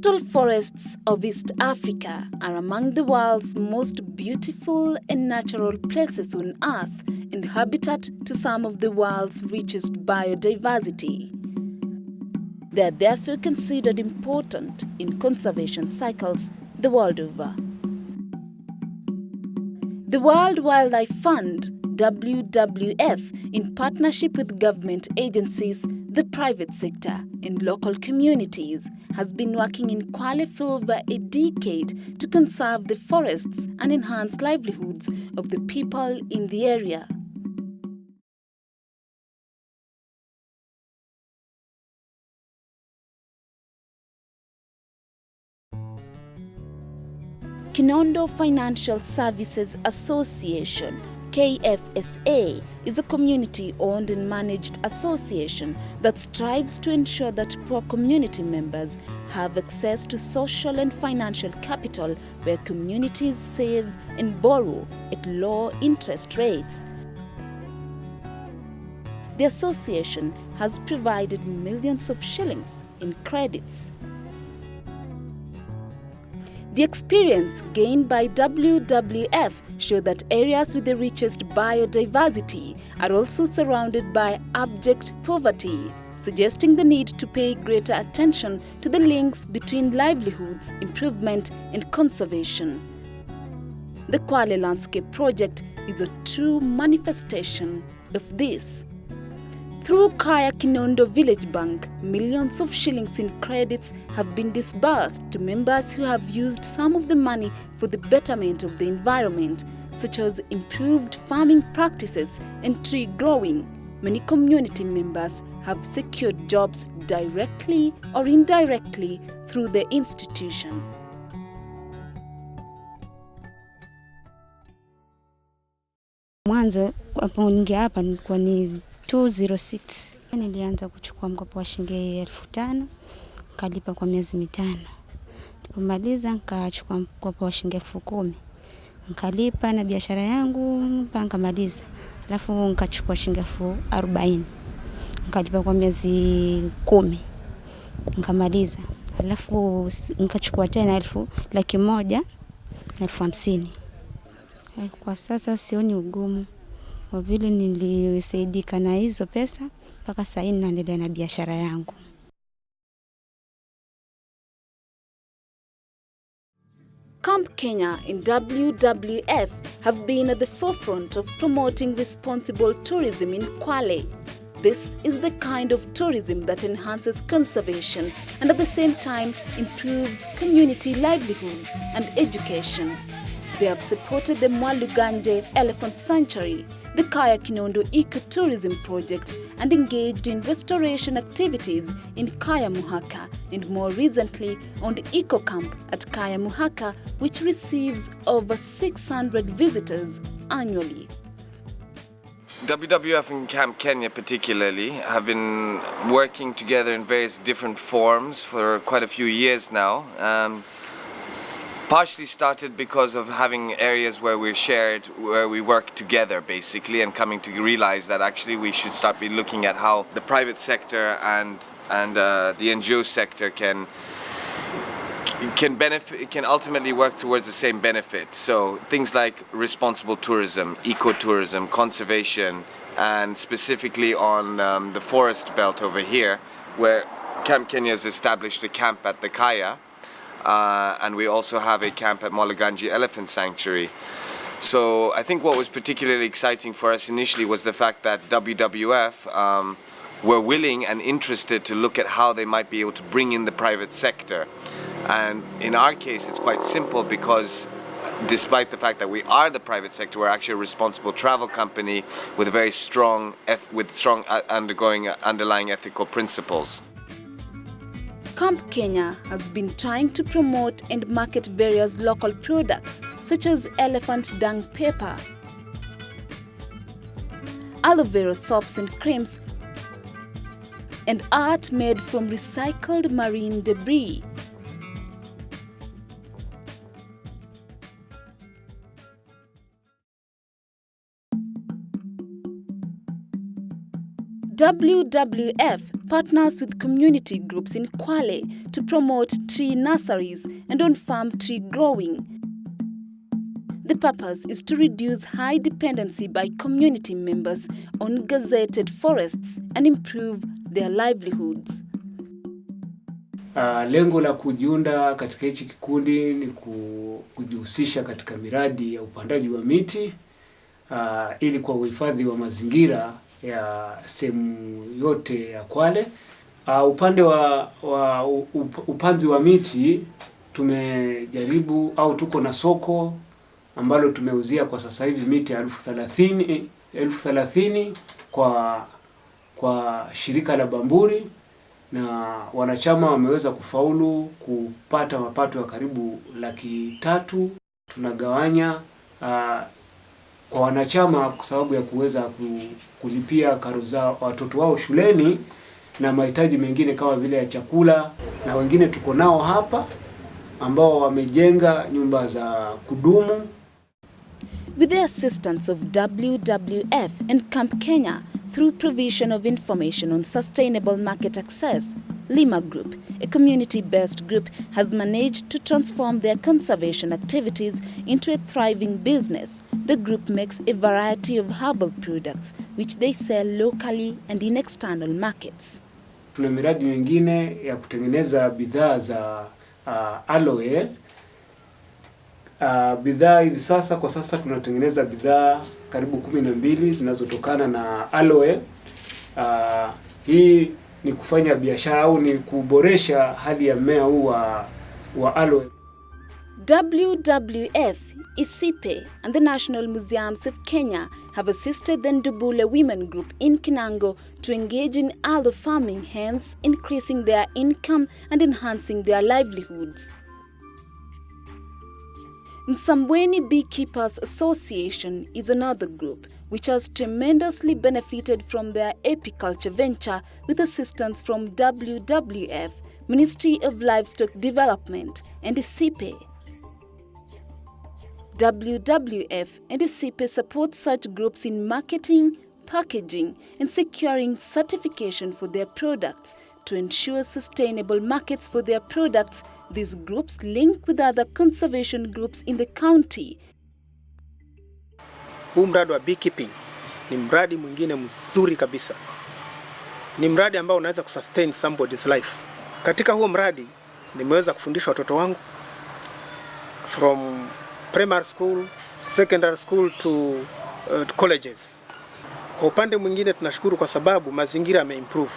coastal forests of East Africa are among the world's most beautiful and natural places on Earth and habitat to some of the world's richest biodiversity. They are therefore considered important in conservation cycles the world over. The World Wildlife Fund, WWF, in partnership with government agencies, the private sector, and local communities, has been working in Kwale for over a decade to conserve the forests and enhance livelihoods of the people in the area. Kinondo Financial Services Association, KFSA, is a community-owned and managed association that strives to ensure that poor community members have access to social and financial capital where communities save and borrow at low interest rates. The association has provided millions of shillings in credits. The experience gained by WWF show that areas with the richest biodiversity are also surrounded by abject poverty, suggesting the need to pay greater attention to the links between livelihoods, improvement, and conservation. The Kwale Landscape Project is a true manifestation of this. Through Kaya Kinondo Village Bank, millions of shillings in credits have been disbursed to members who have used some of the money for the betterment of the environment, such as improved farming practices and tree growing. Many community members have secured jobs directly or indirectly through the institution. Mwanzo hapo ningia hapa nilikuwa ni 206. Nilianza kuchukua mkopo wa shilingi 5,000, nikalipa kwa miezi 5. Nilipomaliza nikachukua mkopo wa shilingi 10,000. Nikalipa na biashara yangu mpaka nikamaliza. Alafu nikachukua shilingi 40,000. Nikalipa kwa miezi 10. Nikamaliza. Alafu nikachukua tena 1,150,000 na 50,000. Kwa sasa sioni ugumu. Kwa vile nilisaidika na hizo pesa mpaka sasa naendelea na biashara yangu. Camp Kenya and WWF have been at the forefront of promoting responsible tourism in Kwale. This is the kind of tourism that enhances conservation and at the same time improves community livelihoods and education. They have supported the Mwaluganje Elephant Sanctuary, the Kaya Kinondo Ecotourism Project, and engaged in restoration activities in Kaya Muhaka, and more recently on the Eco Camp at Kaya Muhaka, which receives over 600 visitors annually. WWF and Camp Kenya particularly have been working together in various different forms for quite a few years now. Partially started because of having areas where we work together basically, and coming to realize that actually we should start be looking at how the private sector and the NGO sector can benefit, can ultimately work towards the same benefit. So things like responsible tourism, ecotourism, conservation, and specifically on the forest belt over here, where Camp Kenya has established a camp at the Kaya. And we also have a camp at Mwaluganje Elephant Sanctuary. So I think what was particularly exciting for us initially was the fact that WWF were willing and interested to look at how they might be able to bring in the private sector. And in our case it's quite simple, because despite the fact that we are the private sector, we're actually a responsible travel company with a very strong underlying ethical principles. Camp Kenya has been trying to promote and market various local products such as elephant dung paper, aloe vera soaps and creams, and art made from recycled marine debris. WWF partners with community groups in Kwale to promote tree nurseries and on-farm tree growing. The purpose is to reduce high dependency by community members on gazetted forests and improve their livelihoods. Lengo la kujiunda katika hichi kikundi ni kujihusisha katika miradi ya upandaji wa miti ili kwa uhifadhi wa mazingira ya sehemu yote ya Kwale. Upande wa upanzi wa miti tumejaribu au tuko na soko ambalo tumeuzia kwa sasa hivi miti 30,000 kwa shirika la Bamburi, na wanachama wameweza kufaulu kupata mapato ya karibu 300,000. Tunagawanya kwa wanachama kwa sababu ya kuweza kulipia karo za watoto wao shuleni na mahitaji mengine kama vile ya chakula, na wengine tuko nao hapa ambao wamejenga nyumba za kudumu. With the assistance of WWF and Camp Kenya through provision of information on sustainable market access, Lima Group, a community-based group, has managed to transform their conservation activities into a thriving business. The group makes a variety of herbal products which they sell locally and in external markets. Tuna miradi mingine ya kutengeneza bidhaa za aloe. Bidhaa hivi sasa, kwa sasa tunatengeneza bidhaa karibu 12 zinazotokana na aloe. Hii ni kufanya biashara au ni kuboresha hali ya mmea huu wa aloe. WWF, ISIPE and the National Museums of Kenya have assisted the Ndubule Women Group in Kinango to engage in aloe farming, hence increasing their income and enhancing their livelihoods. Msambweni Beekeepers Association is another group which has tremendously benefited from their apiculture venture with assistance from WWF, Ministry of Livestock Development, and ISIPE. WWF and ISIPE support such groups in marketing, packaging, and securing certification for their products. To ensure sustainable markets for their products, these groups link with other conservation groups in the county. Huu mradi wa beekeeping ni mradi mwingine mzuri kabisa. Ni mradi ambao unaweza kusustain somebody's life. Katika huo mradi nimeweza kufundisha watoto wangu from primary school, secondary school to colleges. Kwa upande mwingine tunashukuru kwa sababu mazingira yameimprove.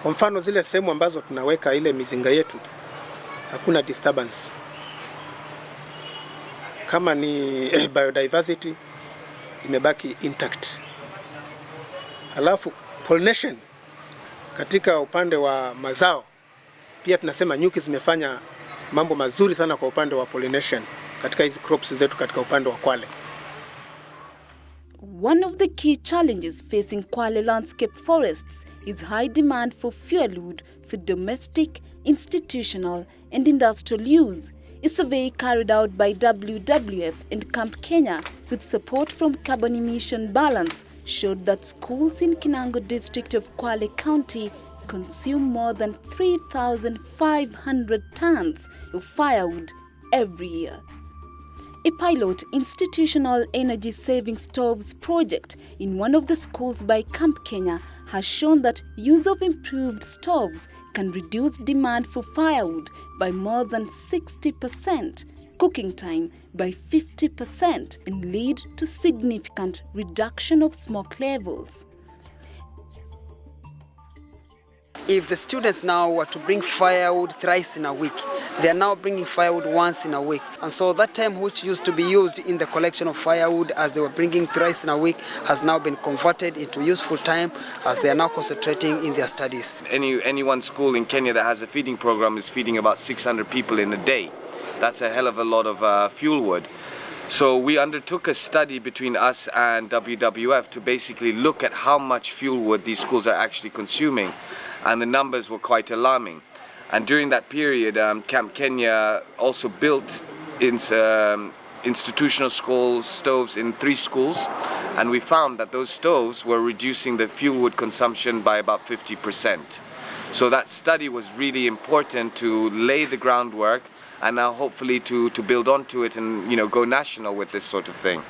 Kwa mfano zile sehemu ambazo tunaweka ile mizinga yetu hakuna disturbance. Kama ni biodiversity imebaki intact. Alafu pollination katika upande wa mazao pia tunasema nyuki zimefanya mambo mazuri sana kwa upande wa pollination katika hizi crops zetu katika upande wa Kwale. One of the key challenges facing Kwale landscape forests is high demand for fuelwood for domestic, institutional and industrial use. A survey carried out by WWF and Camp Kenya with support from Carbon Emission Balance showed that schools in Kinango district of Kwale County consume more than 3,500 tons of firewood every year. A pilot institutional energy saving stoves project in one of the schools by Camp Kenya has shown that use of improved stoves can reduce demand for firewood by more than 60%, cooking time by 50%, and lead to significant reduction of smoke levels. If the students now were to bring firewood thrice in a week, they are now bringing firewood once in a week. And so that time which used to be used in the collection of firewood as they were bringing thrice in a week has now been converted into useful time as they are now concentrating in their studies. Any one school in Kenya that has a feeding program is feeding about 600 people in a day. That's a hell of a lot of fuel wood. So we undertook a study between us and WWF to basically look at how much fuel wood these schools are actually consuming. And the numbers were quite alarming. And during that period, Camp Kenya also built institutional stoves in 3 schools, and we found that those stoves were reducing the fuel wood consumption by about 50%. So that study was really important to lay the groundwork, and now hopefully to build onto it and go national with this sort of thing.